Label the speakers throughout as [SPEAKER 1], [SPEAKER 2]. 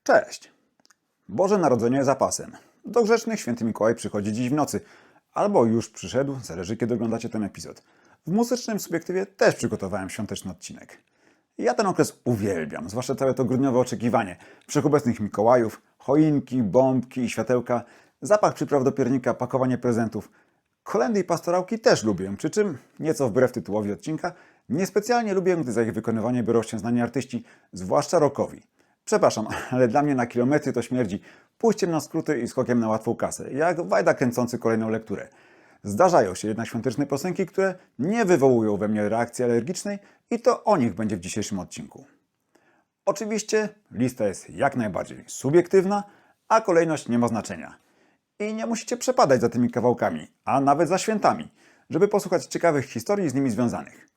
[SPEAKER 1] Cześć! Boże Narodzenie za pasem. Do grzecznych święty Mikołaj przychodzi dziś w nocy. Albo już przyszedł, zależy kiedy oglądacie ten epizod. W muzycznym subiektywie też przygotowałem świąteczny odcinek. Ja ten okres uwielbiam, zwłaszcza całe to grudniowe oczekiwanie. Wszechobecnych Mikołajów, choinki, bombki i światełka, zapach przypraw do piernika, pakowanie prezentów. Kolędy i pastorałki też lubię, przy czym, nieco wbrew tytułowi odcinka, niespecjalnie lubię, gdy za ich wykonywanie biorą się znani artyści, zwłaszcza rockowi. Przepraszam, ale dla mnie na kilometry to śmierdzi pójściem na skróty i skokiem na łatwą kasę, jak wajda kręcący kolejną lekturę. Zdarzają się jednak świąteczne piosenki, które nie wywołują we mnie reakcji alergicznej i to o nich będzie w dzisiejszym odcinku. Oczywiście lista jest jak najbardziej subiektywna, a kolejność nie ma znaczenia. I nie musicie przepadać za tymi kawałkami, a nawet za świętami, żeby posłuchać ciekawych historii z nimi związanych.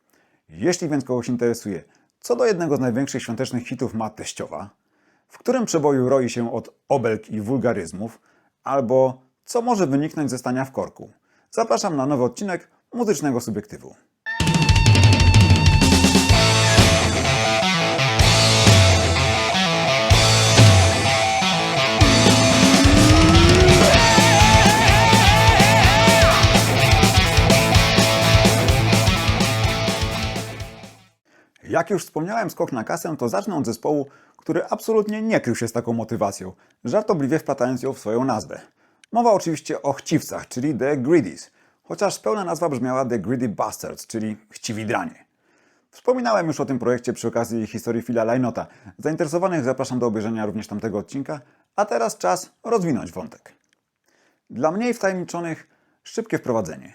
[SPEAKER 1] Jeśli więc kogoś interesuje, co do jednego z największych świątecznych hitów ma teściowa, w którym przeboju roi się od obelg i wulgaryzmów, albo co może wyniknąć ze stania w korku, zapraszam na nowy odcinek Muzycznego Subiektywu. Jak już wspomniałem, skok na kasę, to zacznę od zespołu, który absolutnie nie krył się z taką motywacją, żartobliwie wplatając ją w swoją nazwę. Mowa oczywiście o chciwcach, czyli The Greedies, chociaż pełna nazwa brzmiała The Greedy Bastards, czyli chciwi dranie. Wspominałem już o tym projekcie przy okazji historii Phila Lynota. Zainteresowanych zapraszam do obejrzenia również tamtego odcinka, a teraz czas rozwinąć wątek. Dla mniej wtajemniczonych szybkie wprowadzenie.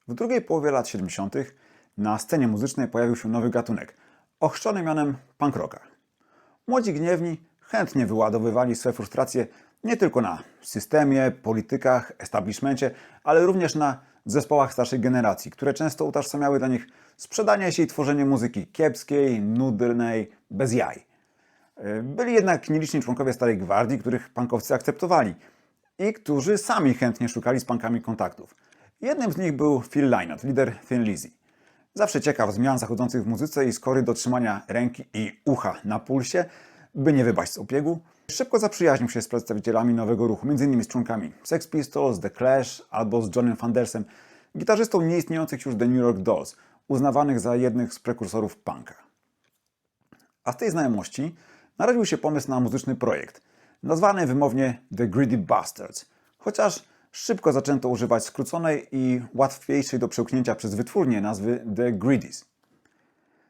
[SPEAKER 1] W drugiej połowie lat 70. na scenie muzycznej pojawił się nowy gatunek, ochrzczony mianem punk rocka. Młodzi gniewni chętnie wyładowywali swe frustracje nie tylko na systemie, politykach, establishmencie, ale również na zespołach starszej generacji, które często utożsamiały dla nich sprzedanie się i tworzenie muzyki kiepskiej, nudnej, bez jaj. Byli jednak nieliczni członkowie Starej Gwardii, których punkowcy akceptowali i którzy sami chętnie szukali z punkami kontaktów. Jednym z nich był Phil Lynott, lider Thin Lizzy. Zawsze ciekaw zmian zachodzących w muzyce i skory do trzymania ręki i ucha na pulsie, by nie wypaść z obiegu, szybko zaprzyjaźnił się z przedstawicielami nowego ruchu, m.in. z członkami Sex Pistols, The Clash albo z Johnem Fandersem, gitarzystą nieistniejących już The New York Dolls, uznawanych za jednych z prekursorów punka. A z tej znajomości narodził się pomysł na muzyczny projekt, nazwany wymownie The Greedy Bastards, chociaż szybko zaczęto używać skróconej i łatwiejszej do przełknięcia przez wytwórnię nazwy The Greedies.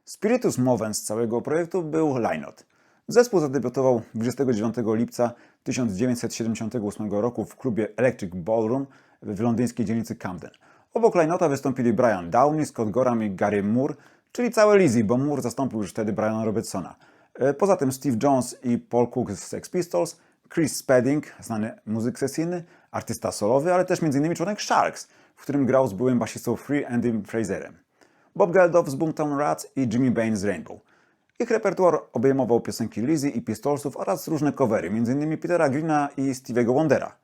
[SPEAKER 1] Spiritus movens całego projektu był Lynott. Zespół zadebiutował 29 lipca 1978 roku w klubie Electric Ballroom w londyńskiej dzielnicy Camden. Obok Lynotta wystąpili Brian Downey, Scott Gorham i Gary Moore, czyli całe Lizzy, bo Moore zastąpił już wtedy Briana Robertsona. Poza tym Steve Jones i Paul Cook z Sex Pistols, Chris Spedding, znany muzyk sesyjny, artysta solowy, ale też m.in. członek Sharks, w którym grał z byłym basistą Free Andym Fraserem, Bob Geldof z Boomtown Rats i Jimmy Bain z Rainbow. Ich repertuar obejmował piosenki Lizzy i Pistolsów oraz różne covery, m.in. Petera Greena i Stevie'ego Wondera.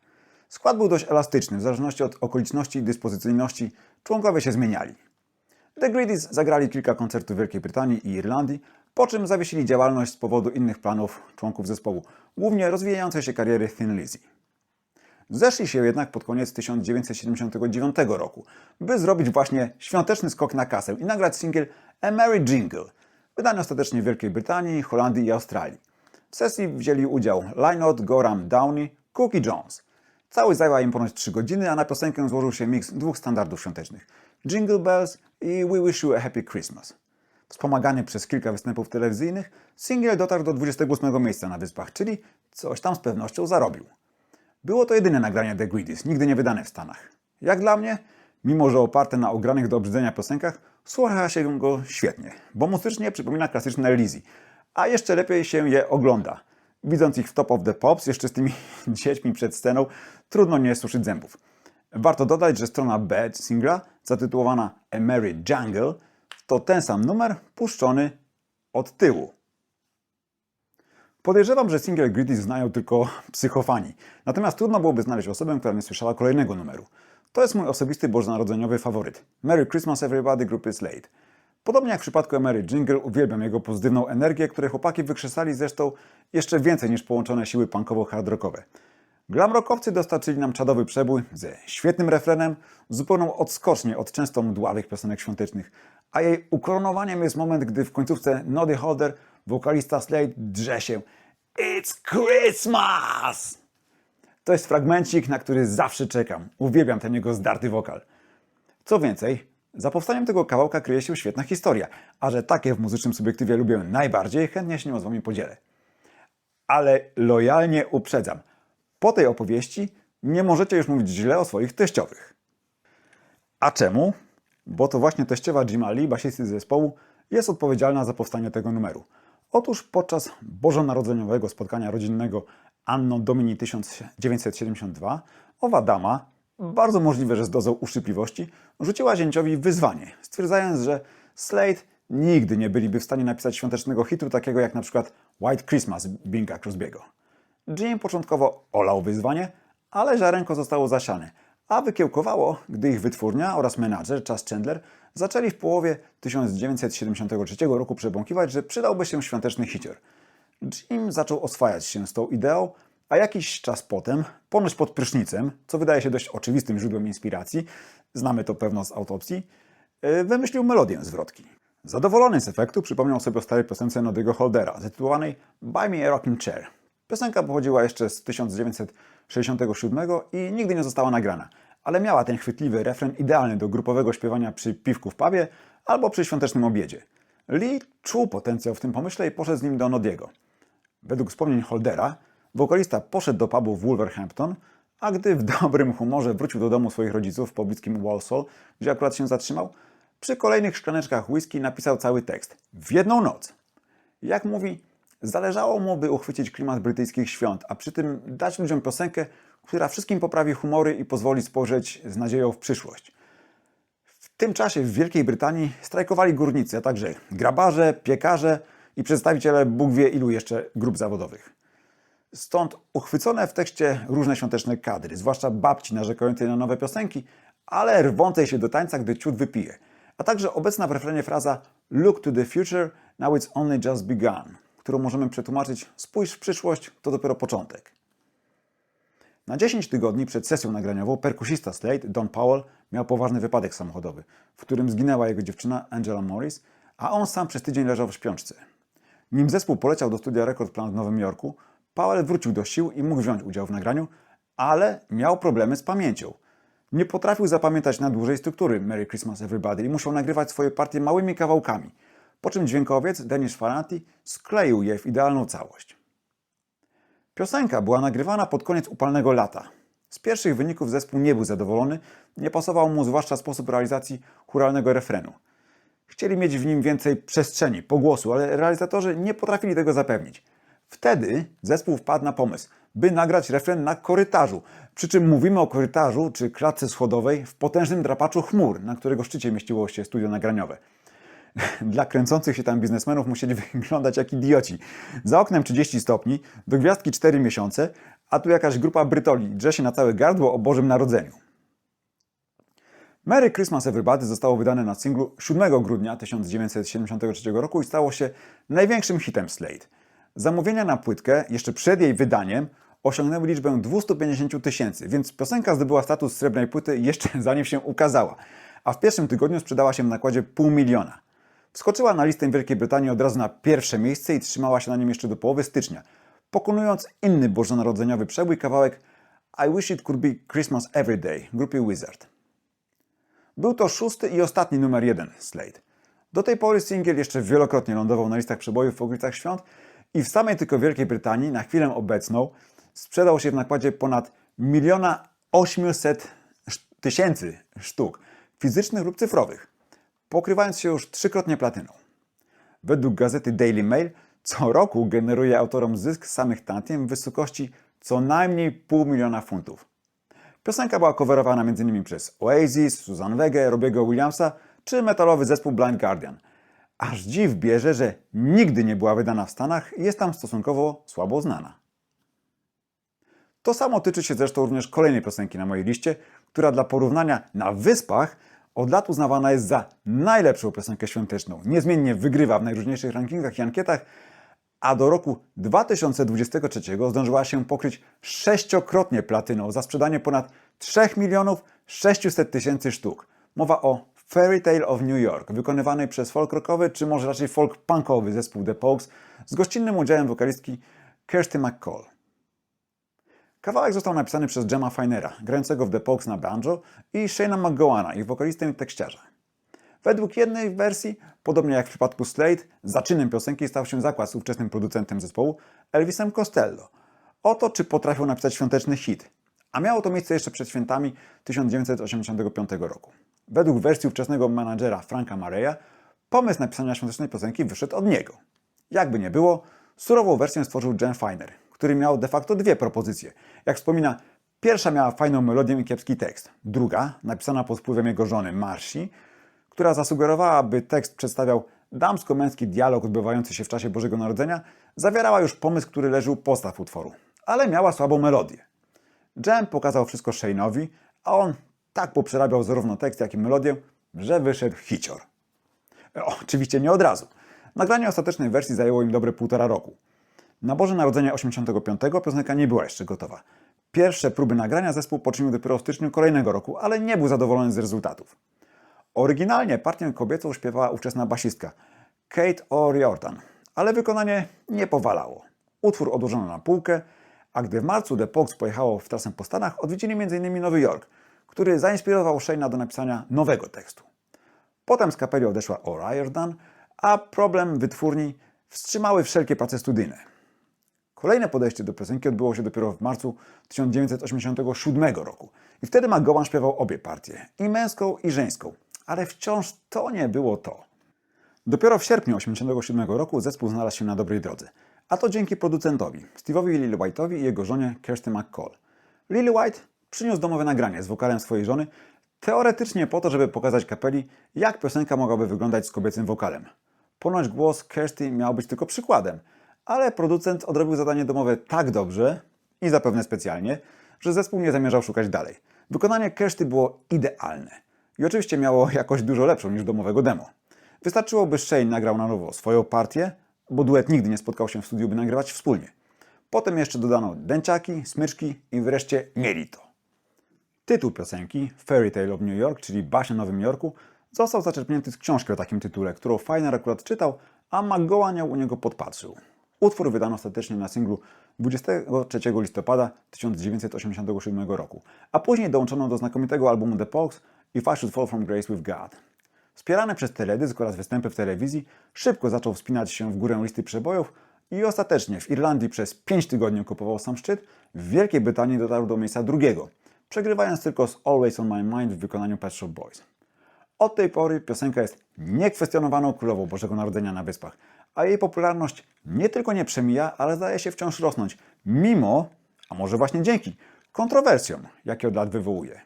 [SPEAKER 1] Skład był dość elastyczny, w zależności od okoliczności i dyspozycyjności członkowie się zmieniali. The Greedies zagrali kilka koncertów w Wielkiej Brytanii i Irlandii, po czym zawiesili działalność z powodu innych planów członków zespołu, głównie rozwijającej się kariery Thin Lizzy. Zeszli się jednak pod koniec 1979 roku, by zrobić właśnie świąteczny skok na kasę i nagrać singiel A Merry Jingle, wydany ostatecznie w Wielkiej Brytanii, Holandii i Australii. W sesji wzięli udział Lynott, Gorham, Downey, Cook i Jones. Całość zajęła im ponad 3 godziny, a na piosenkę złożył się miks dwóch standardów świątecznych – Jingle Bells i We Wish You a Happy Christmas. Wspomagany przez kilka występów telewizyjnych, singiel dotarł do 28 miejsca na Wyspach, czyli coś tam z pewnością zarobił. Było to jedyne nagranie The Greedies, nigdy nie wydane w Stanach. Jak dla mnie, mimo że oparte na ogranych do obrzydzenia piosenkach, słucha się go świetnie, bo muzycznie przypomina klasyczne Lizzy, a jeszcze lepiej się je ogląda. Widząc ich w Top of the Pops, jeszcze z tymi dziećmi przed sceną, trudno nie suszyć zębów. Warto dodać, że strona B singla, zatytułowana A Merry Jungle, to ten sam numer puszczony od tyłu. Podejrzewam, że single Greedies znają tylko psychofani, natomiast trudno byłoby znaleźć osobę, która nie słyszała kolejnego numeru. To jest mój osobisty bożonarodzeniowy faworyt. Merry Christmas Everybody, Group is Late. Podobnie jak w przypadku Emery Jingle, uwielbiam jego pozytywną energię, której chłopaki wykrzesali zresztą jeszcze więcej niż połączone siły punkowo-hardrockowe. Glamrockowcy dostarczyli nam czadowy przebój ze świetnym refrenem, zupełną odskocznię od często mdławych piosenek świątecznych, a jej ukoronowaniem jest moment, gdy w końcówce Noddy Holder wokalista Slade drze się "It's Christmas!". To jest fragmencik, na który zawsze czekam. Uwielbiam ten jego zdarty wokal. Co więcej, za powstaniem tego kawałka kryje się świetna historia, a że takie w muzycznym subiektywie lubię najbardziej, chętnie się nią z wami podzielę. Ale lojalnie uprzedzam, po tej opowieści nie możecie już mówić źle o swoich teściowych. A czemu? Bo to właśnie teściowa Jima Lee, basisty zespołu, jest odpowiedzialna za powstanie tego numeru. Otóż podczas bożonarodzeniowego spotkania rodzinnego Anno Domini 1972 owa dama, bardzo możliwe, że z dozą uszczypliwości, rzuciła zięciowi wyzwanie, stwierdzając, że Slade nigdy nie byliby w stanie napisać świątecznego hitu takiego jak na przykład White Christmas Binga Crosby'ego. Jim początkowo olał wyzwanie, ale ziarenko zostało zasiane, a wykiełkowało, gdy ich wytwórnia oraz menadżer Chas Chandler zaczęli w połowie 1973 roku przebąkiwać, że przydałby się świąteczny hicior. Jim zaczął oswajać się z tą ideą, a jakiś czas potem, ponoć pod prysznicem, co wydaje się dość oczywistym źródłem inspiracji, znamy to pewno z autopsji, wymyślił melodię zwrotki. Zadowolony z efektu przypomniał sobie o starej piosence Noddy'ego Holdera, zatytułowanej Buy Me a Rocking Chair. Piosenka pochodziła jeszcze z 1967 i nigdy nie została nagrana, ale miała ten chwytliwy refren idealny do grupowego śpiewania przy piwku w pubie albo przy świątecznym obiedzie. Lee czuł potencjał w tym pomyśle i poszedł z nim do Noddy'ego. Według wspomnień Holdera, wokalista poszedł do pubu w Wolverhampton, a gdy w dobrym humorze wrócił do domu swoich rodziców w pobliskim Walsall, gdzie akurat się zatrzymał, przy kolejnych szklaneczkach whisky napisał cały tekst. W jedną noc. Jak mówi, zależało mu, by uchwycić klimat brytyjskich świąt, a przy tym dać ludziom piosenkę, która wszystkim poprawi humory i pozwoli spojrzeć z nadzieją w przyszłość. W tym czasie w Wielkiej Brytanii strajkowali górnicy, a także grabarze, piekarze i przedstawiciele Bóg wie ilu jeszcze grup zawodowych. Stąd uchwycone w tekście różne świąteczne kadry, zwłaszcza babci narzekającej na nowe piosenki, ale rwącej się do tańca, gdy ciut wypije. A także obecna w refrenie fraza "Look to the future, now it's only just begun", którą możemy przetłumaczyć "spójrz w przyszłość, to dopiero początek". Na 10 tygodni przed sesją nagraniową perkusista Slade, Don Powell, miał poważny wypadek samochodowy, w którym zginęła jego dziewczyna Angela Morris, a on sam przez tydzień leżał w śpiączce. Nim zespół poleciał do studia Record Plant w Nowym Jorku, Powell wrócił do sił i mógł wziąć udział w nagraniu, ale miał problemy z pamięcią. Nie potrafił zapamiętać na dłużej struktury Merry Christmas Everybody i musiał nagrywać swoje partie małymi kawałkami, po czym dźwiękowiec Dennis Faranti skleił je w idealną całość. Piosenka była nagrywana pod koniec upalnego lata. Z pierwszych wyników zespół nie był zadowolony, nie pasował mu zwłaszcza sposób realizacji chóralnego refrenu. Chcieli mieć w nim więcej przestrzeni, pogłosu, ale realizatorzy nie potrafili tego zapewnić. Wtedy zespół wpadł na pomysł, by nagrać refren na korytarzu. Przy czym mówimy o korytarzu czy klatce schodowej w potężnym drapaczu chmur, na którego szczycie mieściło się studio nagraniowe. Dla kręcących się tam biznesmenów musieli wyglądać jak idioci. Za oknem 30 stopni, do gwiazdki 4 miesiące, a tu jakaś grupa brytoli drze się na całe gardło o Bożym Narodzeniu. Merry Christmas Everybody zostało wydane na singlu 7 grudnia 1973 roku i stało się największym hitem Slade. Zamówienia na płytkę jeszcze przed jej wydaniem osiągnęły liczbę 250 000, więc piosenka zdobyła status srebrnej płyty jeszcze zanim się ukazała, a w pierwszym tygodniu sprzedała się w nakładzie 500 000. Wskoczyła na listę Wielkiej Brytanii od razu na pierwsze miejsce i trzymała się na nim jeszcze do połowy stycznia, pokonując inny bożonarodzeniowy przebój kawałek I Wish It Could Be Christmas Every Day grupy Wizard. Był to 6. i ostatni numer 1 Slade. Do tej pory singiel jeszcze wielokrotnie lądował na listach przebojów w okolicach świąt i w samej tylko Wielkiej Brytanii na chwilę obecną sprzedał się w nakładzie ponad 1 800 000 sztuk, fizycznych lub cyfrowych, pokrywając się już 3-krotnie platyną. Według gazety Daily Mail co roku generuje autorom zysk z samych tantiem w wysokości co najmniej 500 000 funtów. Piosenka była coverowana m.in. przez Oasis, Suzanne Vega, Robbie'ego Williamsa czy metalowy zespół Blind Guardian. Aż dziw bierze, że nigdy nie była wydana w Stanach i jest tam stosunkowo słabo znana. To samo tyczy się zresztą również kolejnej piosenki na mojej liście, która dla porównania na Wyspach Od lat uznawana jest za najlepszą piosenkę świąteczną. Niezmiennie wygrywa w najróżniejszych rankingach i ankietach, a do roku 2023 zdążyła się pokryć 6-krotnie platyną za sprzedanie ponad 3 600 000 sztuk. Mowa o Fairy Tale of New York, wykonywanej przez folk rockowy, czy może raczej folk punkowy zespół The Pogues z gościnnym udziałem wokalistki Kirsty McCall. Kawałek został napisany przez Jema Finera, grającego w The Pogues na banjo, i Shane'a McGowana, ich wokalistę i tekściarza. Według jednej wersji, podobnie jak w przypadku Slade, zaczynem piosenki stał się zakład z ówczesnym producentem zespołu, Elvisem Costello. Oto czy potrafił napisać świąteczny hit. A miało to miejsce jeszcze przed świętami 1985 roku. Według wersji ówczesnego menadżera Franka Mareya, pomysł napisania świątecznej piosenki wyszedł od niego. Jakby nie było, surową wersję stworzył Jem Finer, który miał de facto dwie propozycje. Jak wspomina, pierwsza miała fajną melodię i kiepski tekst. Druga, napisana pod wpływem jego żony Marci, która zasugerowała, by tekst przedstawiał damsko-męski dialog odbywający się w czasie Bożego Narodzenia, zawierała już pomysł, który leży u podstaw utworu, ale miała słabą melodię. Jem pokazał wszystko Shane'owi, a on tak poprzerabiał zarówno tekst, jak i melodię, że wyszedł hicior. Oczywiście nie od razu. Nagranie ostatecznej wersji zajęło im dobre 1,5 roku. Na Boże Narodzenie 85 piosenka nie była jeszcze gotowa. Pierwsze próby nagrania zespół poczynił dopiero w styczniu kolejnego roku, ale nie był zadowolony z rezultatów. Oryginalnie partię kobiecą śpiewała ówczesna basistka Kate O'Riordan, ale wykonanie nie powalało. Utwór odłożono na półkę, a gdy w marcu The Pogues pojechało w trasę po Stanach, odwiedzili m.in. Nowy Jork, który zainspirował Shane'a do napisania nowego tekstu. Potem z kapeli odeszła O'Riordan, a problem wytwórni wstrzymały wszelkie prace studyjne. Kolejne podejście do piosenki odbyło się dopiero w marcu 1987 roku i wtedy McGowan śpiewał obie partie, i męską, i żeńską, ale wciąż to nie było to. Dopiero w sierpniu 1987 roku zespół znalazł się na dobrej drodze, a to dzięki producentowi, Steve'owi Lillywhite'owi i jego żonie Kirsty McCall. Lillywhite przyniósł domowe nagranie z wokalem swojej żony, teoretycznie po to, żeby pokazać kapeli, jak piosenka mogłaby wyglądać z kobiecym wokalem. Ponoć głos Kirsty miał być tylko przykładem, ale producent odrobił zadanie domowe tak dobrze i zapewne specjalnie, że zespół nie zamierzał szukać dalej. Wykonanie Kirsty było idealne i oczywiście miało jakość dużo lepszą niż domowego demo. Wystarczyło, by Shane nagrał na nowo swoją partię, bo duet nigdy nie spotkał się w studiu, by nagrywać wspólnie. Potem jeszcze dodano dęciaki, smyczki i wreszcie mieli to. Tytuł piosenki, Fairy Tale of New York, czyli Baśń o Nowym Jorku, został zaczerpnięty z książki o takim tytule, którą Finer akurat czytał, a McGowan ją u niego podpatrzył. Utwór wydano ostatecznie na singlu 23 listopada 1987 roku, a później dołączono do znakomitego albumu The Pogues If I Should Fall From Grace With God. Wspierany przez teledysk oraz występy w telewizji, szybko zaczął wspinać się w górę listy przebojów i ostatecznie w Irlandii przez 5 tygodni okupował sam szczyt, w Wielkiej Brytanii dotarł do miejsca drugiego, przegrywając tylko z Always On My Mind w wykonaniu Pet Shop Boys. Od tej pory piosenka jest niekwestionowaną królową Bożego Narodzenia na Wyspach, a jej popularność nie tylko nie przemija, ale zdaje się wciąż rosnąć, mimo, a może właśnie dzięki, kontrowersjom, jakie od lat wywołuje.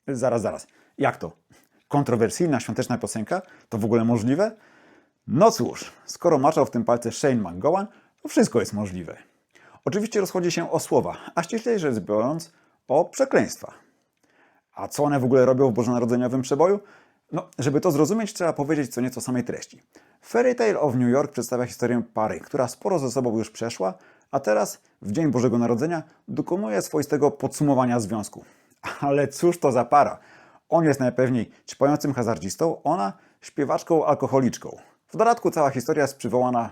[SPEAKER 1] Zaraz, jak to? Kontrowersyjna świąteczna piosenka? To w ogóle możliwe? No cóż, skoro maczał w tym palce Shane McGowan, to wszystko jest możliwe. Oczywiście rozchodzi się o słowa, a ściślej rzecz biorąc o przekleństwa. A co one w ogóle robią w bożonarodzeniowym przeboju? No, żeby to zrozumieć, trzeba powiedzieć co nieco o samej treści. Fairy Tale of New York przedstawia historię pary, która sporo ze sobą już przeszła, a teraz, w Dzień Bożego Narodzenia, dokonuje swoistego podsumowania związku. Ale cóż to za para? On jest najpewniej ćpającym hazardzistą, ona śpiewaczką alkoholiczką. W dodatku cała historia jest przywołana,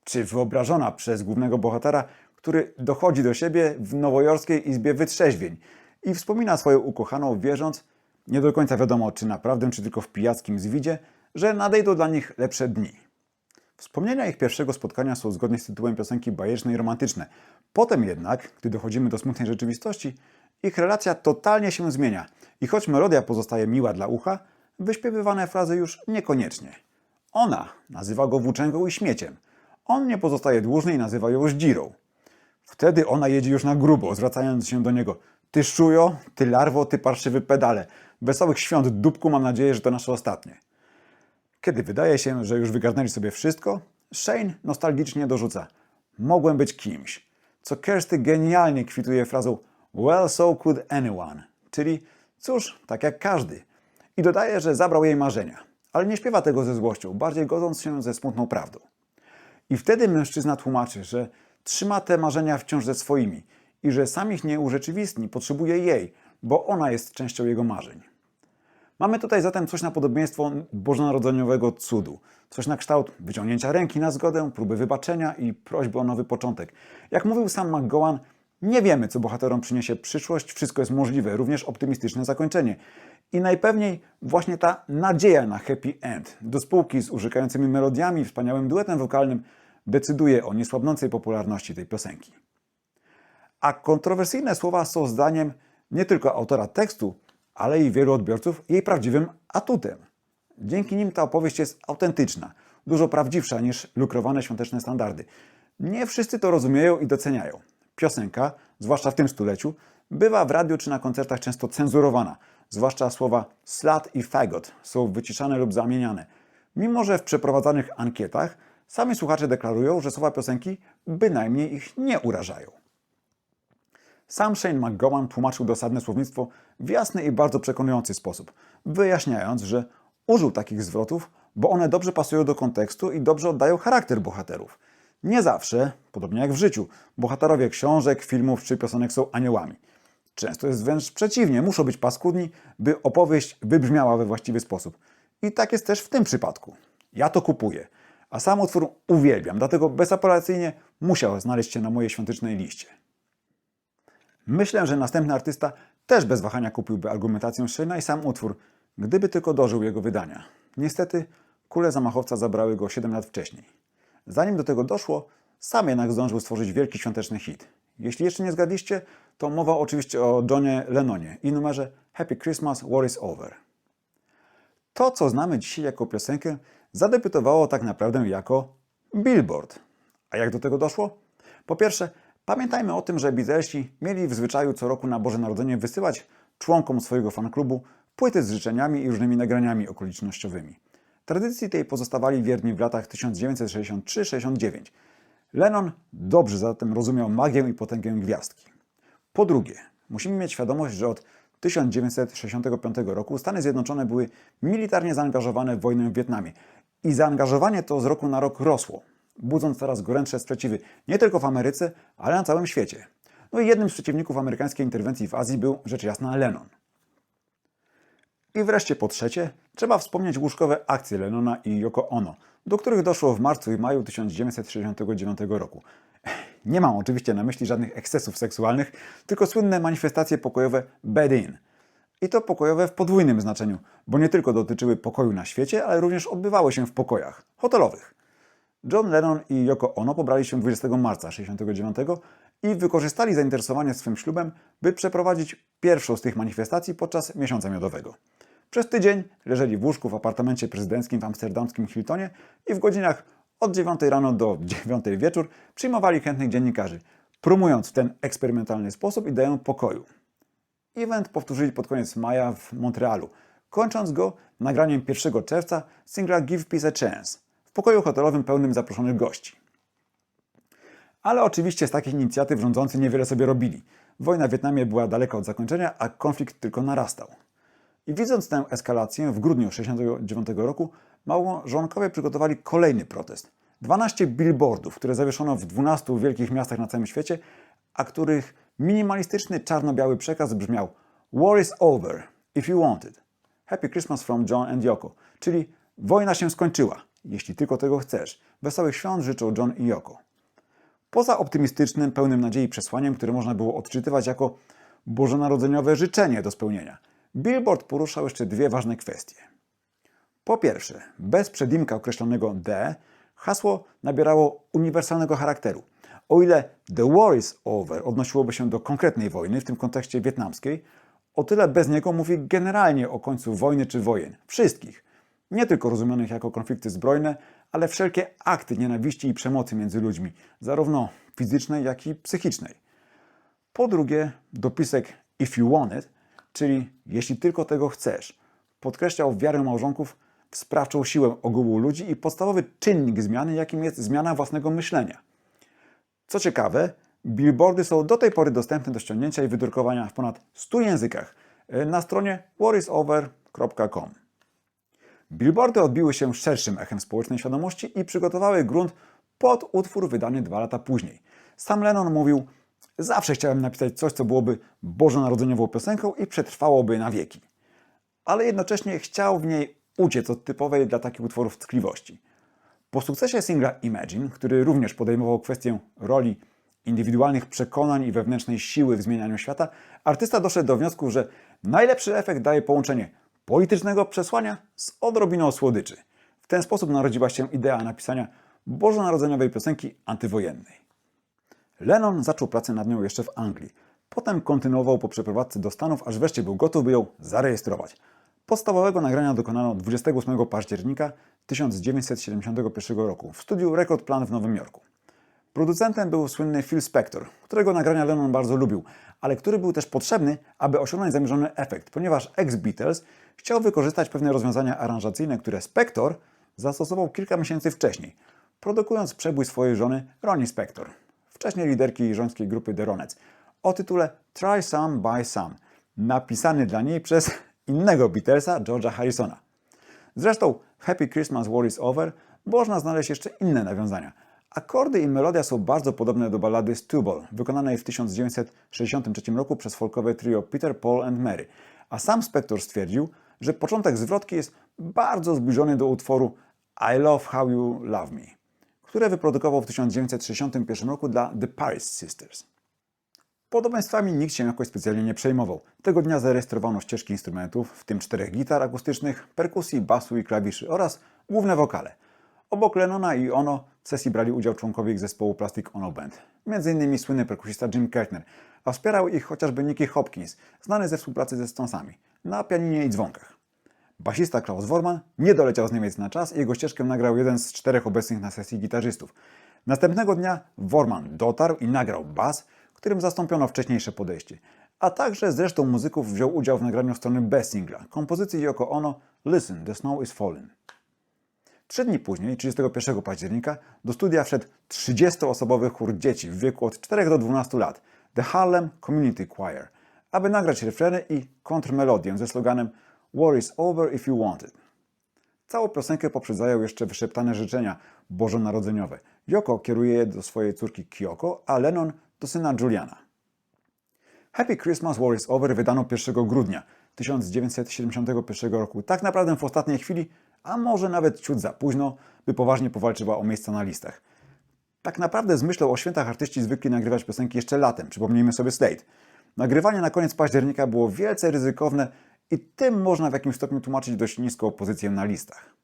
[SPEAKER 1] czy wyobrażona przez głównego bohatera, który dochodzi do siebie w nowojorskiej izbie wytrzeźwień i wspomina swoją ukochaną, wierząc, nie do końca wiadomo czy naprawdę, czy tylko w pijackim zwidzie, że nadejdą dla nich lepsze dni. Wspomnienia ich pierwszego spotkania są zgodnie z tytułem piosenki bajeczne i romantyczne. Potem jednak, gdy dochodzimy do smutnej rzeczywistości, ich relacja totalnie się zmienia i choć melodia pozostaje miła dla ucha, wyśpiewywane frazy już niekoniecznie. Ona nazywa go włóczęgą i śmieciem. On nie pozostaje dłużny i nazywa ją zdzirą. Wtedy ona jedzie już na grubo, zwracając się do niego: ty szujo, ty larwo, ty parszywy pedale. Wesołych świąt, dupku, mam nadzieję, że to nasze ostatnie. Kiedy wydaje się, że już wygarnęli sobie wszystko, Shane nostalgicznie dorzuca: mogłem być kimś, co Kirsty genialnie kwituje frazą well, so could anyone, czyli cóż, tak jak każdy. I dodaje, że zabrał jej marzenia. Ale nie śpiewa tego ze złością, bardziej godząc się ze smutną prawdą. I wtedy mężczyzna tłumaczy, że trzyma te marzenia wciąż ze swoimi i że sam ich nie urzeczywistni, potrzebuje jej, bo ona jest częścią jego marzeń. Mamy tutaj zatem coś na podobieństwo bożonarodzeniowego cudu. Coś na kształt wyciągnięcia ręki na zgodę, próby wybaczenia i prośby o nowy początek. Jak mówił sam McGowan, nie wiemy, co bohaterom przyniesie przyszłość, wszystko jest możliwe, również optymistyczne zakończenie. I najpewniej właśnie ta nadzieja na happy end, do spółki z urzekającymi melodiami i wspaniałym duetem wokalnym, decyduje o niesłabnącej popularności tej piosenki. A kontrowersyjne słowa są zdaniem nie tylko autora tekstu, ale i wielu odbiorców jej prawdziwym atutem. Dzięki nim ta opowieść jest autentyczna, dużo prawdziwsza niż lukrowane świąteczne standardy. Nie wszyscy to rozumieją i doceniają. Piosenka, zwłaszcza w tym stuleciu, bywa w radiu czy na koncertach często cenzurowana, zwłaszcza słowa slut i fagot są wyciszane lub zamieniane. Mimo że w przeprowadzanych ankietach sami słuchacze deklarują, że słowa piosenki bynajmniej ich nie urażają. Sam Shane McGowan tłumaczył dosadne słownictwo w jasny i bardzo przekonujący sposób, wyjaśniając, że użył takich zwrotów, bo one dobrze pasują do kontekstu i dobrze oddają charakter bohaterów. Nie zawsze, podobnie jak w życiu, bohaterowie książek, filmów czy piosenek są aniołami. Często jest wręcz przeciwnie, muszą być paskudni, by opowieść wybrzmiała we właściwy sposób. I tak jest też w tym przypadku. Ja to kupuję, a sam utwór uwielbiam, dlatego bezapelacyjnie musiał znaleźć się na mojej świątecznej liście. Myślę, że następny artysta też bez wahania kupiłby argumentację Shane'a i sam utwór, gdyby tylko dożył jego wydania. Niestety, kule zamachowca zabrały go 7 lat wcześniej. Zanim do tego doszło, sam jednak zdążył stworzyć wielki świąteczny hit. Jeśli jeszcze nie zgadliście, to mowa oczywiście o Johnie Lennonie i numerze Happy Christmas, War is Over. To, co znamy dzisiaj jako piosenkę, zadebiutowało tak naprawdę jako Billboard. A jak do tego doszło? Po pierwsze, pamiętajmy o tym, że Beatlesi mieli w zwyczaju co roku na Boże Narodzenie wysyłać członkom swojego fanklubu płyty z życzeniami i różnymi nagraniami okolicznościowymi. Tradycji tej pozostawali wierni w latach 1963-69. Lennon dobrze zatem rozumiał magię i potęgę gwiazdki. Po drugie, musimy mieć świadomość, że od 1965 roku Stany Zjednoczone były militarnie zaangażowane w wojnę w Wietnamie i zaangażowanie to z roku na rok rosło, budząc coraz gorętsze sprzeciwy nie tylko w Ameryce, ale na całym świecie. No i jednym z przeciwników amerykańskiej interwencji w Azji był rzecz jasna Lennon. I wreszcie po trzecie, trzeba wspomnieć łóżkowe akcje Lennona i Yoko Ono, do których doszło w marcu i maju 1969 roku. Nie mam oczywiście na myśli żadnych ekscesów seksualnych, tylko słynne manifestacje pokojowe Bed In. I to pokojowe w podwójnym znaczeniu, bo nie tylko dotyczyły pokoju na świecie, ale również odbywały się w pokojach hotelowych. John Lennon i Yoko Ono pobrali się 20 marca 1969 i wykorzystali zainteresowanie swym ślubem, by przeprowadzić pierwszą z tych manifestacji podczas miesiąca miodowego. Przez tydzień leżeli w łóżku w apartamencie prezydenckim w amsterdamskim Hiltonie i w godzinach od 9 rano do 9 wieczór przyjmowali chętnych dziennikarzy, promując w ten eksperymentalny sposób ideę pokoju. Event powtórzyli pod koniec maja w Montrealu, kończąc go nagraniem 1 czerwca singla Give Peace a Chance w pokoju hotelowym pełnym zaproszonych gości. Ale oczywiście z takich inicjatyw rządzący niewiele sobie robili. Wojna w Wietnamie była daleka od zakończenia, a konflikt tylko narastał. I widząc tę eskalację, w grudniu 1969 roku małżonkowie przygotowali kolejny protest. 12 billboardów, które zawieszono w 12 wielkich miastach na całym świecie, a których minimalistyczny czarno-biały przekaz brzmiał War is over, if you want it. Happy Christmas from John and Yoko, czyli wojna się skończyła, jeśli tylko tego chcesz. Wesołych świąt życzą John i Yoko. Poza optymistycznym, pełnym nadziei przesłaniem, które można było odczytywać jako bożonarodzeniowe życzenie do spełnienia, Billboard poruszał jeszcze dwie ważne kwestie. Po pierwsze, bez przedimka określonego D, hasło nabierało uniwersalnego charakteru. O ile The War is Over odnosiłoby się do konkretnej wojny, w tym kontekście wietnamskiej, o tyle bez niego mówi generalnie o końcu wojny czy wojen. Wszystkich. Nie tylko rozumianych jako konflikty zbrojne, ale wszelkie akty nienawiści i przemocy między ludźmi, zarówno fizycznej, jak i psychicznej. Po drugie, dopisek If you want it, czyli jeśli tylko tego chcesz, podkreślał wiarę małżonków w sprawczą siłę ogółu ludzi i podstawowy czynnik zmiany, jakim jest zmiana własnego myślenia. Co ciekawe, billboardy są do tej pory dostępne do ściągnięcia i wydrukowania w ponad 100 językach na stronie warisover.org. Billboard.com. Billboardy odbiły się szerszym echem społecznej świadomości i przygotowały grunt pod utwór wydany 2 lata później. Sam Lennon mówił: zawsze chciałem napisać coś, co byłoby bożonarodzeniową piosenką i przetrwałoby na wieki. Ale jednocześnie chciał w niej uciec od typowej dla takich utworów tkliwości. Po sukcesie singla Imagine, który również podejmował kwestię roli indywidualnych przekonań i wewnętrznej siły w zmienianiu świata, artysta doszedł do wniosku, że najlepszy efekt daje połączenie politycznego przesłania z odrobiną słodyczy. W ten sposób narodziła się idea napisania bożonarodzeniowej piosenki antywojennej. Lennon zaczął pracę nad nią jeszcze w Anglii. Potem kontynuował po przeprowadzce do Stanów, aż wreszcie był gotów, by ją zarejestrować. Podstawowego nagrania dokonano 28 października 1971 roku w studiu Record Plant w Nowym Jorku. Producentem był słynny Phil Spector, którego nagrania Lennon bardzo lubił, ale który był też potrzebny, aby osiągnąć zamierzony efekt, ponieważ ex-Beatles chciał wykorzystać pewne rozwiązania aranżacyjne, które Spector zastosował kilka miesięcy wcześniej, produkując przebój swojej żony Ronnie Spector, wcześniej liderki żońskiej grupy The Ronettes, o tytule Try Some by Some, napisany dla niej przez innego Beatlesa, George'a Harrisona. Zresztą w Happy Christmas War is Over można znaleźć jeszcze inne nawiązania. Akordy i melodia są bardzo podobne do ballady Stubble, wykonanej w 1963 roku przez folkowe trio Peter, Paul and Mary, a sam Spector stwierdził, że początek zwrotki jest bardzo zbliżony do utworu I Love How You Love Me, które wyprodukował w 1961 roku dla The Paris Sisters. Podobieństwami nikt się jakoś specjalnie nie przejmował. Tego dnia zarejestrowano ścieżki instrumentów, w tym 4 gitar akustycznych, perkusji, basu i klawiszy oraz główne wokale. Obok Lennona i Ono w sesji brali udział członkowie ich zespołu Plastic Ono Band, m.in. słynny perkusista Jim Keltner, a wspierał ich chociażby Nicky Hopkins, znany ze współpracy ze Stonesami, na pianinie i dzwonkach. Basista Klaus Voormann nie doleciał z Niemiec na czas i jego ścieżkę nagrał jeden z 4 obecnych na sesji gitarzystów. Następnego dnia Voormann dotarł i nagrał bas, którym zastąpiono wcześniejsze podejście, a także z resztą muzyków wziął udział w nagraniu strony B singla, kompozycji Yoko Ono Listen, the Snow is Falling. 3 dni później, 31 października, do studia wszedł 30-osobowy chór dzieci w wieku od 4 do 12 lat, The Harlem Community Choir, aby nagrać refreny i kontrmelodię ze sloganem War is over if you want it. Całą piosenkę poprzedzają jeszcze wyszeptane życzenia bożonarodzeniowe. Yoko kieruje je do swojej córki Kyoko, a Lennon do syna Juliana. Happy Christmas War is Over wydano 1 grudnia 1971 roku, tak naprawdę w ostatniej chwili, a może nawet ciut za późno, by poważnie powalczyła o miejsca na listach. Tak naprawdę z myślą o świętach artyści zwykli nagrywać piosenki jeszcze latem, przypomnijmy sobie Slade. Nagrywanie na koniec października było wielce ryzykowne i tym można w jakimś stopniu tłumaczyć dość niską pozycję na listach.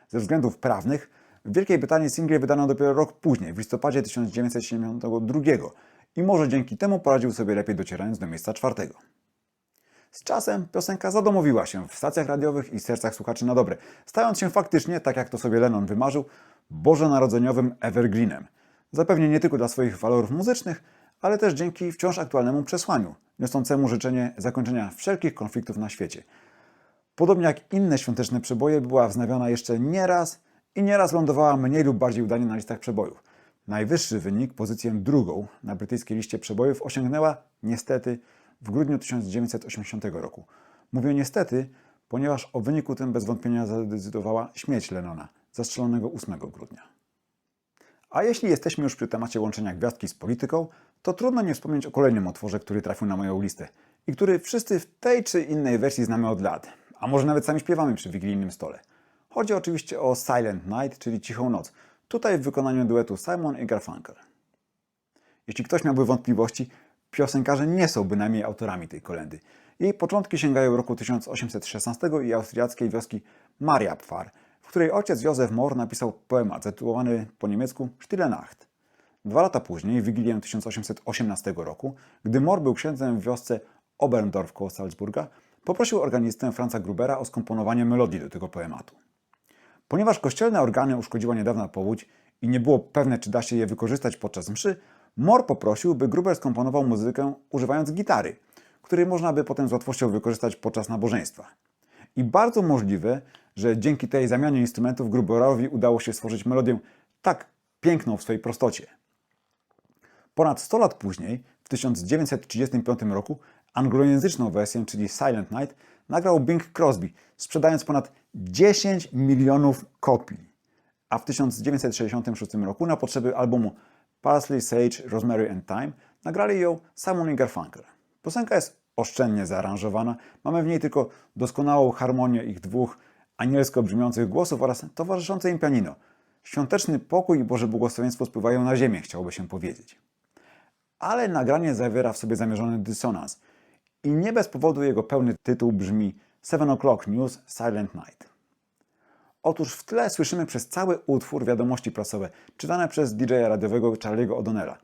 [SPEAKER 1] Ze względów prawnych w Wielkiej Brytanii singiel wydano dopiero rok później, w listopadzie 1972 i może dzięki temu poradził sobie lepiej, docierając do miejsca 4. Z czasem piosenka zadomowiła się w stacjach radiowych i sercach słuchaczy na dobre, stając się faktycznie, tak jak to sobie Lennon wymarzył, bożonarodzeniowym evergreenem. Zapewne nie tylko dla swoich walorów muzycznych, ale też dzięki wciąż aktualnemu przesłaniu, niosącemu życzenie zakończenia wszelkich konfliktów na świecie. Podobnie jak inne świąteczne przeboje, była wznawiana jeszcze nieraz i nieraz lądowała mniej lub bardziej udanie na listach przebojów. Najwyższy wynik, pozycję 2. na brytyjskiej liście przebojów, osiągnęła niestety w grudniu 1980 roku. Mówię niestety, ponieważ o wyniku tym bez wątpienia zadecydowała śmierć Lennona, zastrzelonego 8 grudnia. A jeśli jesteśmy już przy temacie łączenia gwiazdki z polityką, to trudno nie wspomnieć o kolejnym utworze, który trafił na moją listę i który wszyscy w tej czy innej wersji znamy od lat, a może nawet sami śpiewamy przy wigilijnym stole. Chodzi oczywiście o Silent Night, czyli Cichą Noc, tutaj w wykonaniu duetu Simon i Garfunkel. Jeśli ktoś miałby wątpliwości, piosenkarze nie są bynajmniej autorami tej kolędy. Jej początki sięgają roku 1816 i austriackiej wioski Mariapfarr, w której ojciec Józef Mohr napisał poemat zatytułowany po niemiecku Stille Nacht. 2 lata później, w Wigilię 1818 roku, gdy Mohr był księdzem w wiosce Oberndorf koło Salzburga, poprosił organistę Franza Grubera o skomponowanie melodii do tego poematu. Ponieważ kościelne organy uszkodziła niedawna powódź i nie było pewne, czy da się je wykorzystać podczas mszy, Mohr poprosił, by Gruber skomponował muzykę używając gitary, której można by potem z łatwością wykorzystać podczas nabożeństwa. I bardzo możliwe, że dzięki tej zamianie instrumentów Gruberowi udało się stworzyć melodię tak piękną w swojej prostocie. Ponad 100 lat później W 1935 roku anglojęzyczną wersję, czyli Silent Night, nagrał Bing Crosby, sprzedając ponad 10 milionów kopii. A w 1966 roku na potrzeby albumu Parsley, Sage, Rosemary and Thyme nagrali ją Simon i Garfunkel. Piosenka jest oszczędnie zaaranżowana, mamy w niej tylko doskonałą harmonię ich dwóch anielsko brzmiących głosów oraz towarzyszące im pianino. Świąteczny pokój i Boże błogosławieństwo spływają na ziemię, chciałoby się powiedzieć. Ale nagranie zawiera w sobie zamierzony dysonans i nie bez powodu jego pełny tytuł brzmi 7 O'Clock News Silent Night. Otóż w tle słyszymy przez cały utwór wiadomości prasowe czytane przez DJ-a radiowego Charlie'ego O'Donnella.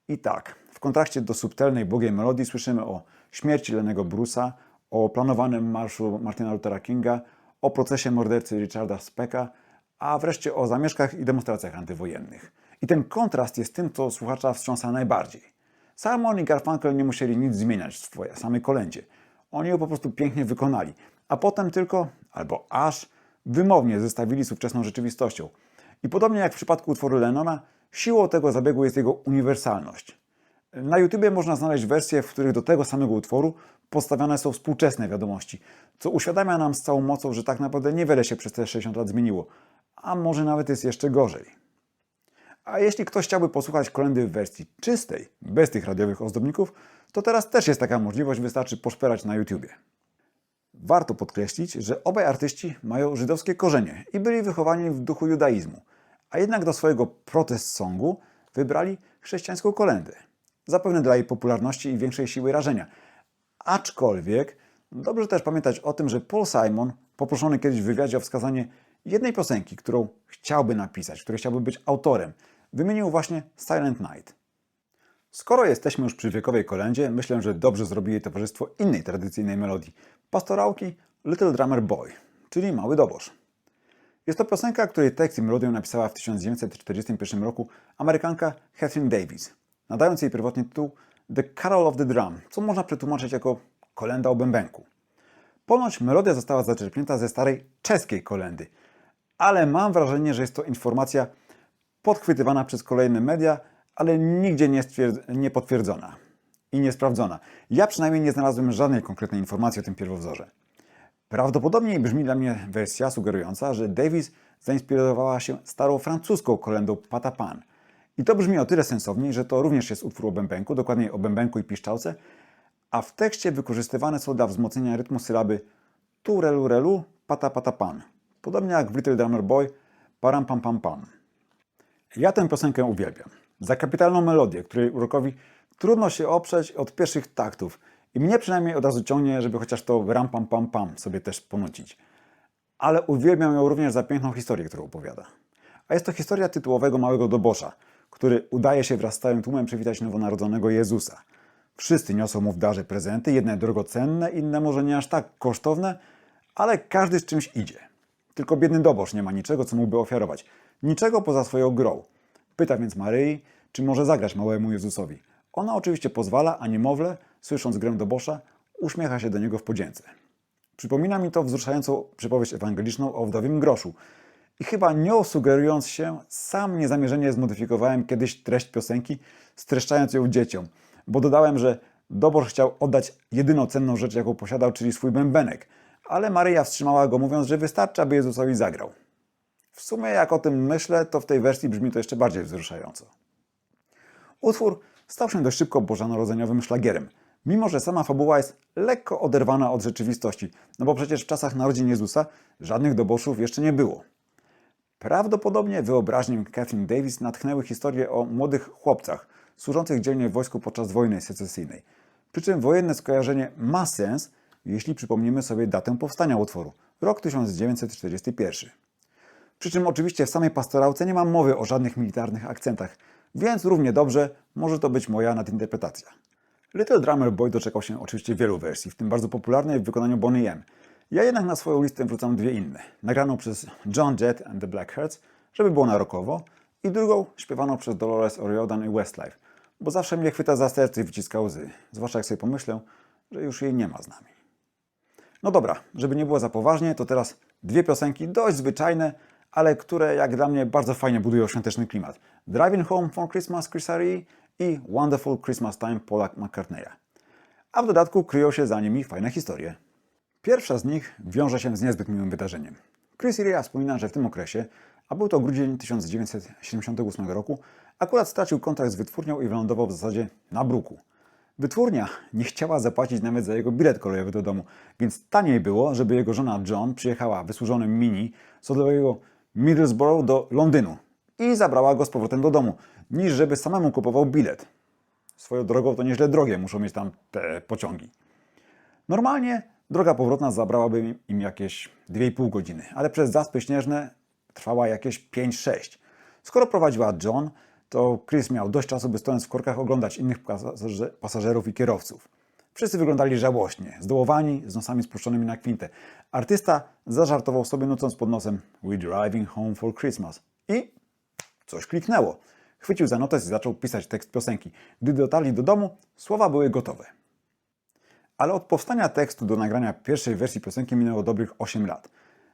[SPEAKER 1] I tak, w kontraście do subtelnej, błogiej melodii słyszymy o śmierci Lennego Bruce'a, o planowanym marszu Martina Luthera Kinga, o procesie mordercy Richarda Specka, a wreszcie o zamieszkach i demonstracjach antywojennych. I ten kontrast jest tym, co słuchacza wstrząsa najbardziej. Simon i Garfunkel nie musieli nic zmieniać w swojej samej kolędzie. Oni ją po prostu pięknie wykonali, a potem tylko, albo aż, wymownie zestawili z ówczesną rzeczywistością. I podobnie jak w przypadku utworu Lennona, siłą tego zabiegu jest jego uniwersalność. Na YouTubie można znaleźć wersje, w których do tego samego utworu postawione są współczesne wiadomości, co uświadamia nam z całą mocą, że tak naprawdę niewiele się przez te 60 lat zmieniło, a może nawet jest jeszcze gorzej. A jeśli ktoś chciałby posłuchać kolędy w wersji czystej, bez tych radiowych ozdobników, to teraz też jest taka możliwość, wystarczy poszperać na YouTubie. Warto podkreślić, że obaj artyści mają żydowskie korzenie i byli wychowani w duchu judaizmu, a jednak do swojego protest songu wybrali chrześcijańską kolędę. Zapewne dla jej popularności i większej siły rażenia. Aczkolwiek dobrze też pamiętać o tym, że Paul Simon, poproszony kiedyś w wywiadzie o wskazanie jednej piosenki, którą chciałby napisać, której chciałby być autorem, wymienił właśnie Silent Night. Skoro jesteśmy już przy wiekowej kolędzie, myślę, że dobrze zrobi jej towarzystwo innej tradycyjnej melodii, pastorałki Little Drummer Boy, czyli Mały Dobosz. Jest to piosenka, której tekst i melodię napisała w 1941 roku Amerykanka Katherine Davis, nadając jej pierwotny tytuł The Carol of the Drum, co można przetłumaczyć jako kolenda o bębenku. Ponoć melodia została zaczerpnięta ze starej czeskiej kolendy, ale mam wrażenie, że jest to informacja podchwytywana przez kolejne media, ale nigdzie nie potwierdzona i nie sprawdzona. Ja przynajmniej nie znalazłem żadnej konkretnej informacji o tym pierwowzorze. Prawdopodobniej brzmi dla mnie wersja sugerująca, że Davis zainspirowała się starą francuską kolendą Pata Pan. I to brzmi o tyle sensowniej, że to również jest utwór o bębenku, dokładniej o bębenku i piszczałce, a w tekście wykorzystywane są dla wzmocnienia rytmu sylaby tu relu relu, pata pata pan. Podobnie jak w Little Drummer Boy, param pam pam pam. Ja tę piosenkę uwielbiam. Za kapitalną melodię, której urokowi trudno się oprzeć od pierwszych taktów. I mnie przynajmniej od razu ciągnie, żeby chociaż to ram pam pam pam sobie też ponucić. Ale uwielbiam ją również za piękną historię, którą opowiada. A jest to historia tytułowego Małego Dobosza, który udaje się wraz z całym tłumem przywitać nowonarodzonego Jezusa. Wszyscy niosą mu w darze prezenty, jedne drogocenne, inne może nie aż tak kosztowne, ale każdy z czymś idzie. Tylko biedny Dobosz nie ma niczego, co mógłby ofiarować. Niczego poza swoją grą. Pyta więc Maryi, czy może zagrać małemu Jezusowi. Ona oczywiście pozwala, a niemowlę, słysząc grę Dobosza, uśmiecha się do niego w podzięce. Przypomina mi to wzruszającą przypowieść ewangeliczną o wdowim groszu. I chyba nią sugerując się, sam niezamierzenie zmodyfikowałem kiedyś treść piosenki, streszczając ją dzieciom. Bo dodałem, że Dobosz chciał oddać jedyną cenną rzecz, jaką posiadał, czyli swój bębenek. Ale Maryja wstrzymała go, mówiąc, że wystarczy, aby Jezusowi zagrał. W sumie, jak o tym myślę, to w tej wersji brzmi to jeszcze bardziej wzruszająco. Utwór stał się dość szybko bożonarodzeniowym szlagierem, mimo że sama fabuła jest lekko oderwana od rzeczywistości, no bo przecież w czasach narodzin Jezusa żadnych doboszów jeszcze nie było. Prawdopodobnie wyobraźnię Katherine Davis natchnęły historie o młodych chłopcach służących dzielnie w wojsku podczas wojny secesyjnej. Przy czym wojenne skojarzenie ma sens, jeśli przypomnimy sobie datę powstania utworu, rok 1941. Przy czym oczywiście w samej pastorałce nie ma mowy o żadnych militarnych akcentach, więc równie dobrze może to być moja nadinterpretacja. Little Drummer Boy doczekał się oczywiście wielu wersji, w tym bardzo popularnej w wykonaniu Boney M. Ja jednak na swoją listę wrzucam dwie inne. Nagraną przez John Jett and the Blackhearts, żeby było na rockowo, i drugą śpiewaną przez Dolores O'Riordan i Westlife, bo zawsze mnie chwyta za serce i wyciska łzy, zwłaszcza jak sobie pomyślę, że już jej nie ma z nami. No dobra, żeby nie było za poważnie, to teraz dwie piosenki dość zwyczajne, ale które jak dla mnie bardzo fajnie budują świąteczny klimat. Driving Home for Christmas Chrisarie i Wonderful Christmas Time Paula McCartneya. A w dodatku kryją się za nimi fajne historie. Pierwsza z nich wiąże się z niezbyt miłym wydarzeniem. Chris Rea wspomina, że w tym okresie, a był to grudzień 1978 roku, akurat stracił kontrakt z wytwórnią i wylądował w zasadzie na bruku. Wytwórnia nie chciała zapłacić nawet za jego bilet kolejowy do domu, więc taniej było, żeby jego żona Joan przyjechała wysłużonym mini z odległego Middlesbrough do Londynu i zabrała go z powrotem do domu, niż żeby samemu kupował bilet. Swoją drogą to nieźle drogie muszą mieć tam te pociągi. Normalnie droga powrotna zabrałaby im jakieś 2,5 godziny, ale przez zaspy śnieżne trwała jakieś 5-6. Skoro prowadziła Joan, to Chris miał dość czasu, by stojąc w korkach oglądać innych pasażerów i kierowców. Wszyscy wyglądali żałośnie, zdołowani, z nosami spuszczonymi na kwintę. Artysta zażartował sobie nucąc pod nosem "We're driving home for Christmas" i coś kliknęło. Chwycił za notes i zaczął pisać tekst piosenki. Gdy dotarli do domu, słowa były gotowe. Ale od powstania tekstu do nagrania pierwszej wersji piosenki minęło dobrych 8 lat.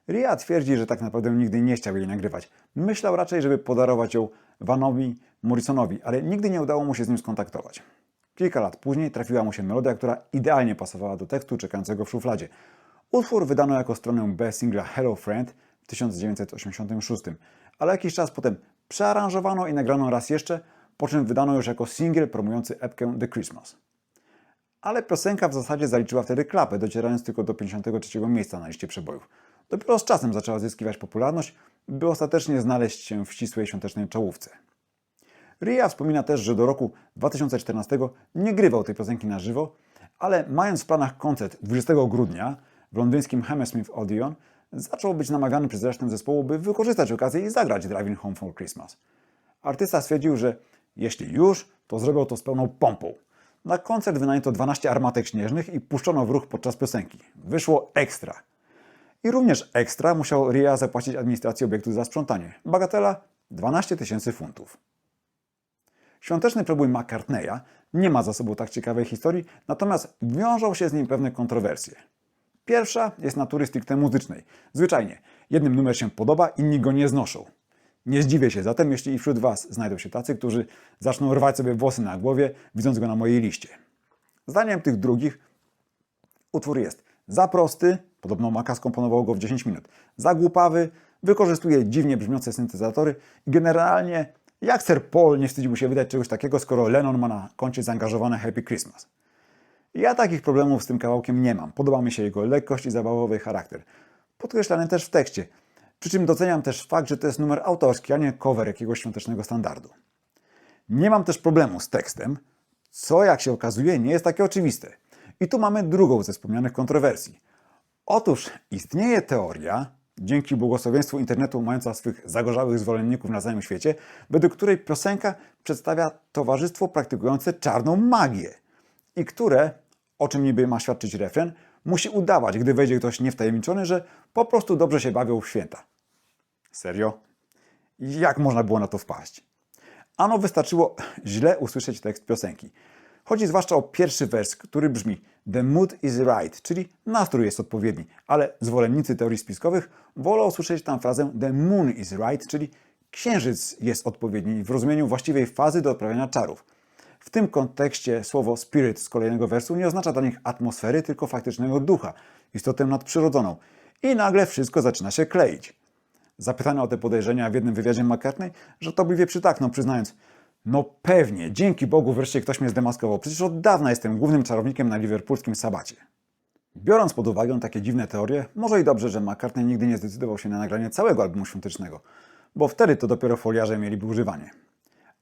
[SPEAKER 1] Rea twierdzi, że tak naprawdę nigdy nie chciał jej nagrywać. Myślał raczej, żeby podarować ją Vanowi Morrisonowi, ale nigdy nie udało mu się z nim skontaktować. Kilka lat później trafiła mu się melodia, która idealnie pasowała do tekstu czekającego w szufladzie. Utwór wydano jako stronę B singla Hello Friend w 1986, ale jakiś czas potem przearanżowano i nagrano raz jeszcze, po czym wydano już jako singiel promujący epkę The Christmas. Ale piosenka w zasadzie zaliczyła wtedy klapę, docierając tylko do 53 miejsca na liście przebojów. Dopiero z czasem zaczęła zyskiwać popularność, by ostatecznie znaleźć się w ścisłej świątecznej czołówce. Rea wspomina też, że do roku 2014 nie grywał tej piosenki na żywo, ale mając w planach koncert 20 grudnia w londyńskim Hammersmith Odeon, zaczął być namawiany przez resztę zespołu, by wykorzystać okazję i zagrać Driving Home for Christmas. Artysta stwierdził, że jeśli już, to zrobią to z pełną pompą. Na koncert wynajęto 12 armatek śnieżnych i puszczono w ruch podczas piosenki. Wyszło ekstra. I również ekstra musiał Rea zapłacić administracji obiektu za sprzątanie. Bagatela 12 000 funtów. Świąteczny przebój McCartneya nie ma za sobą tak ciekawej historii, natomiast wiążą się z nim pewne kontrowersje. Pierwsza jest natury stricte muzycznej. Zwyczajnie, jednym numer się podoba, inni go nie znoszą. Nie zdziwię się zatem, jeśli i wśród Was znajdą się tacy, którzy zaczną rwać sobie włosy na głowie, widząc go na mojej liście. Zdaniem tych drugich utwór jest za prosty, podobno Maca skomponował go w 10 minut, za głupawy, wykorzystuje dziwnie brzmiące syntezatory i generalnie jak Sir Paul nie wstydził się wydać czegoś takiego, skoro Lennon ma na koncie zaangażowane Happy Christmas. Ja takich problemów z tym kawałkiem nie mam. Podoba mi się jego lekkość i zabawowy charakter. Podkreślany też w tekście. Przy czym doceniam też fakt, że to jest numer autorski, a nie cover jakiegoś świątecznego standardu. Nie mam też problemu z tekstem, co jak się okazuje nie jest takie oczywiste. I tu mamy drugą ze wspomnianych kontrowersji. Otóż istnieje teoria, dzięki błogosławieństwu internetu mająca swych zagorzałych zwolenników na całym świecie, według której piosenka przedstawia towarzystwo praktykujące czarną magię i które, o czym niby ma świadczyć refren, musi udawać, gdy wejdzie ktoś niewtajemniczony, że po prostu dobrze się bawią w święta. Serio? Jak można było na to wpaść? Ano wystarczyło źle usłyszeć tekst piosenki. Chodzi zwłaszcza o pierwszy wers, który brzmi "The mood is right", czyli nastrój jest odpowiedni, ale zwolennicy teorii spiskowych wolą usłyszeć tam frazę "The moon is right", czyli księżyc jest odpowiedni w rozumieniu właściwej fazy do odprawiania czarów. W tym kontekście słowo spirit z kolejnego wersu nie oznacza dla nich atmosfery, tylko faktycznego ducha, istotę nadprzyrodzoną. I nagle wszystko zaczyna się kleić. Zapytany o te podejrzenia w jednym wywiadzie McCartney żartobliwie przytaknął, przyznając: "No pewnie, dzięki Bogu wreszcie ktoś mnie zdemaskował, przecież od dawna jestem głównym czarownikiem na liverpoolskim sabacie". Biorąc pod uwagę takie dziwne teorie, może i dobrze, że McCartney nigdy nie zdecydował się na nagranie całego albumu świątecznego, bo wtedy to dopiero foliarze mieliby używanie.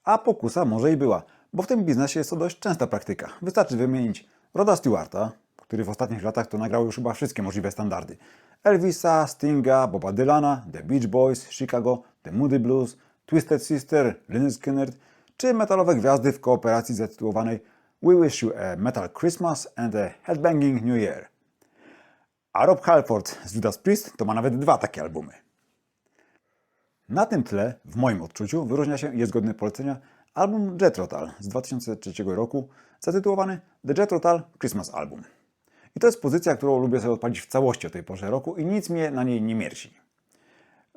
[SPEAKER 1] A pokusa może i była, bo w tym biznesie jest to dość częsta praktyka. Wystarczy wymienić Roda Stewarta, który w ostatnich latach to nagrał już chyba wszystkie możliwe standardy, Elvisa, Stinga, Boba Dylana, The Beach Boys, Chicago, The Moody Blues, Twisted Sister, Lynyrd Skynyrd, czy metalowe gwiazdy w kooperacji zatytułowanej We Wish You a Metal Christmas and a Headbanging New Year. A Rob Halford z Judas Priest to ma nawet 2 takie albumy. Na tym tle, w moim odczuciu, wyróżnia się i jest godny polecenia album Jethro Tull z 2003 roku, zatytułowany The Jethro Tull Christmas Album. I to jest pozycja, którą lubię sobie odpalić w całości o tej porze roku i nic mnie na niej nie mierzi.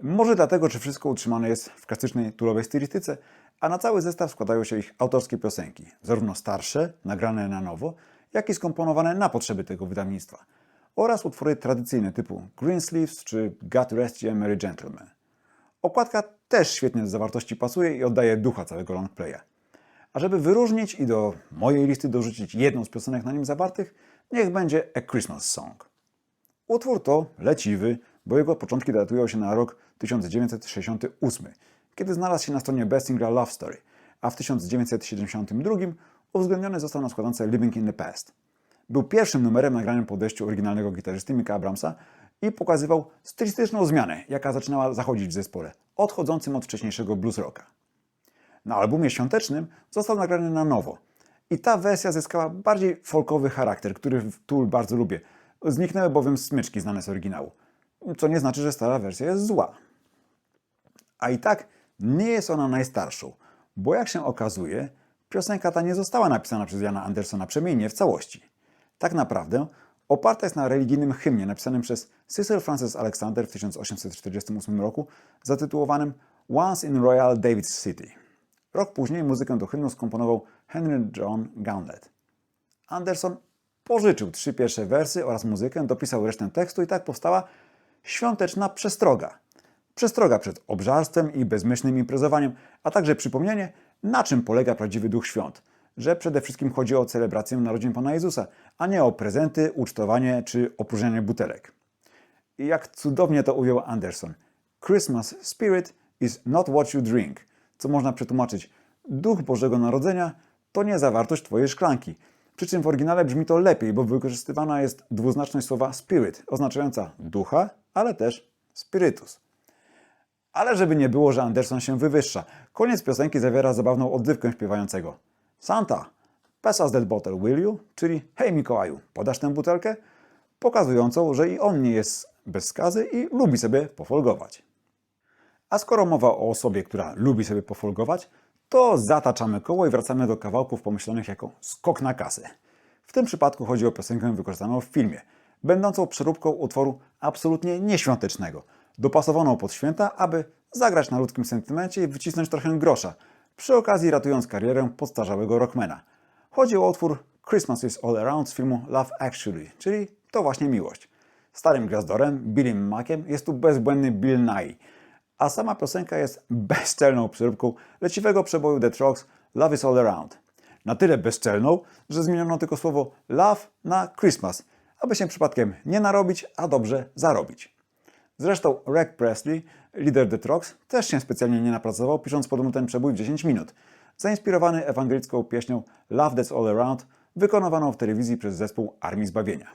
[SPEAKER 1] Może dlatego, że wszystko utrzymane jest w klasycznej tulowej stylistyce, a na cały zestaw składają się ich autorskie piosenki, zarówno starsze, nagrane na nowo, jak i skomponowane na potrzeby tego wydawnictwa, oraz utwory tradycyjne typu Greensleeves czy God Rest Ye Merry Gentlemen. Okładka też świetnie do zawartości pasuje i oddaje ducha całego longplaya. A żeby wyróżnić i do mojej listy dorzucić jedną z piosenek na nim zawartych, niech będzie A Christmas Song. Utwór to leciwy, bo jego początki datują się na rok 1968, kiedy znalazł się na stronie Best Single Love Story, a w 1972 uwzględniony został na składance Living in the Past. Był pierwszym numerem nagranym po odejściu oryginalnego gitarzysty Micka Abramsa i pokazywał stylistyczną zmianę, jaka zaczynała zachodzić w zespole, odchodzącym od wcześniejszego blues rocka. Na albumie świątecznym został nagrany na nowo i ta wersja zyskała bardziej folkowy charakter, który w Tool bardzo lubię. Zniknęły bowiem smyczki znane z oryginału, co nie znaczy, że stara wersja jest zła. A i tak nie jest ona najstarszą, bo jak się okazuje, piosenka ta nie została napisana przez Jana Andersona, przynajmniej nie w całości. Tak naprawdę oparta jest na religijnym hymnie napisanym przez Cecil Frances Alexander w 1848 roku zatytułowanym Once in Royal David's City. Rok później muzykę do hymnu skomponował Henry John Gauntlett. Anderson pożyczył 3 pierwsze wersy oraz muzykę, dopisał resztę tekstu i tak powstała świąteczna przestroga. Przestroga przed obżarstwem i bezmyślnym imprezowaniem, a także przypomnienie, na czym polega prawdziwy duch świąt. Że przede wszystkim chodzi o celebrację narodzin Pana Jezusa, a nie o prezenty, ucztowanie czy opróżnianie butelek. I jak cudownie to ujął Anderson. Christmas spirit is not what you drink, co można przetłumaczyć: Duch Bożego Narodzenia to nie zawartość Twojej szklanki. Przy czym w oryginale brzmi to lepiej, bo wykorzystywana jest dwuznaczność słowa spirit, oznaczająca ducha, ale też spirytus. Ale żeby nie było, że Anderson się wywyższa, koniec piosenki zawiera zabawną odrywkę śpiewającego. Santa, pass us that bottle, will you? Czyli hej Mikołaju, podasz tę butelkę? Pokazującą, że i on nie jest bez skazy i lubi sobie pofolgować. A skoro mowa o osobie, która lubi sobie pofolgować, to zataczamy koło i wracamy do kawałków pomyślonych jako skok na kasę. W tym przypadku chodzi o piosenkę wykorzystaną w filmie, będącą przeróbką utworu absolutnie nieświątecznego, dopasowaną pod święta, aby zagrać na ludzkim sentymencie i wycisnąć trochę grosza, przy okazji ratując karierę podstarzałego rockmana. Chodzi o utwór Christmas is All Around z filmu Love Actually, czyli To właśnie miłość. Starym gwiazdorem, Billym Mackiem, jest tu bezbłędny Bill Nighy, a sama piosenka jest bezczelną przeróbką leciwego przeboju The Trucks Love is All Around. Na tyle bezczelną, że zmieniono tylko słowo love na Christmas, aby się przypadkiem nie narobić, a dobrze zarobić. Zresztą Reg Presley, lider The Trucks, też się specjalnie nie napracował, pisząc podobno ten przebój w 10 minut, zainspirowany ewangelicką pieśnią Love That's All Around, wykonawaną w telewizji przez zespół Armii Zbawienia.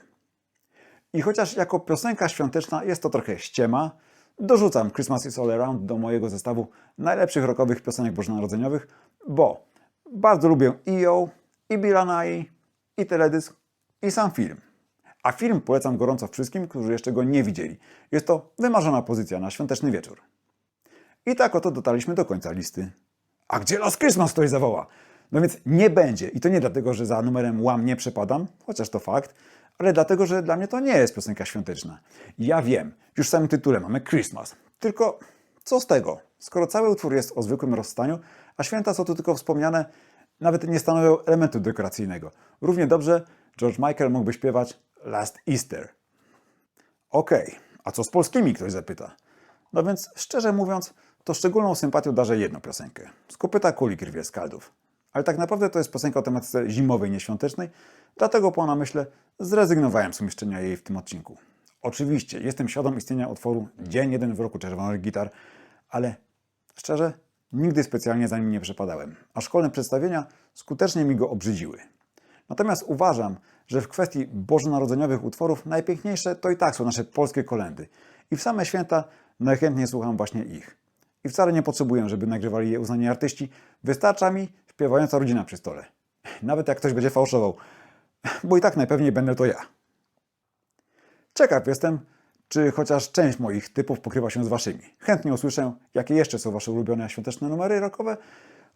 [SPEAKER 1] I chociaż jako piosenka świąteczna jest to trochę ściema, dorzucam Christmas is All Around do mojego zestawu najlepszych rockowych piosenek bożonarodzeniowych, bo bardzo lubię i ją, i Billa Nighy, i teledysk, i sam film. A film polecam gorąco wszystkim, którzy jeszcze go nie widzieli. Jest to wymarzona pozycja na świąteczny wieczór. I tak oto dotarliśmy do końca listy. A gdzie Last Christmas, ktoś zawoła? No więc nie będzie. I to nie dlatego, że za numerem Łam nie przepadam, chociaż to fakt, ale dlatego, że dla mnie to nie jest piosenka świąteczna. Ja wiem, już w samym tytule mamy Christmas. Tylko co z tego, skoro cały utwór jest o zwykłym rozstaniu, a święta są tu tylko wspomniane, nawet nie stanowią elementu dekoracyjnego. Równie dobrze George Michael mógłby śpiewać Last Easter. Okej, a co z polskimi, ktoś zapyta. No więc, szczerze mówiąc, to szczególną sympatią darzę jedną piosenkę. Z kopyta kuli krwie skaldów. Ale tak naprawdę to jest piosenka o tematyce zimowej, nieświątecznej, dlatego po namyśle zrezygnowałem z umieszczenia jej w tym odcinku. Oczywiście, jestem świadom istnienia utworu Dzień jeden w roku czerwonych gitar, ale szczerze, nigdy specjalnie za nim nie przepadałem, a szkolne przedstawienia skutecznie mi go obrzydziły. Natomiast uważam, że w kwestii bożonarodzeniowych utworów najpiękniejsze to i tak są nasze polskie kolędy. I w same święta najchętniej słucham właśnie ich. I wcale nie potrzebuję, żeby nagrywali je uznani artyści. Wystarcza mi śpiewająca rodzina przy stole. Nawet jak ktoś będzie fałszował. Bo i tak najpewniej będę to ja. Ciekaw jestem, czy chociaż część moich typów pokrywa się z waszymi. Chętnie usłyszę, jakie jeszcze są wasze ulubione świąteczne numery rockowe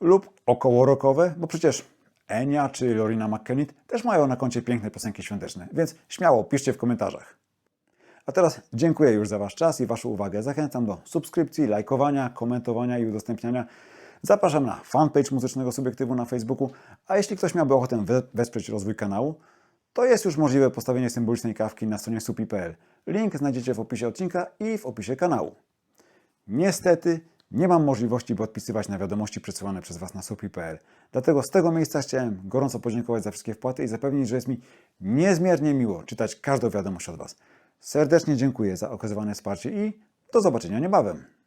[SPEAKER 1] lub około rockowe, bo przecież Enya czy Lorina McKennitt też mają na koncie piękne piosenki świąteczne, więc śmiało piszcie w komentarzach. A teraz dziękuję już za wasz czas i waszą uwagę. Zachęcam do subskrypcji, lajkowania, komentowania i udostępniania. Zapraszam na fanpage Muzycznego Subiektywu na Facebooku, a jeśli ktoś miałby ochotę wesprzeć rozwój kanału, to jest już możliwe postawienie symbolicznej kawki na stronie supi.pl. Link znajdziecie w opisie odcinka i w opisie kanału. Niestety nie mam możliwości, by odpisywać na wiadomości przesyłane przez Was na supi.pl. Dlatego z tego miejsca chciałem gorąco podziękować za wszystkie wpłaty i zapewnić, że jest mi niezmiernie miło czytać każdą wiadomość od Was. Serdecznie dziękuję za okazywane wsparcie i do zobaczenia niebawem.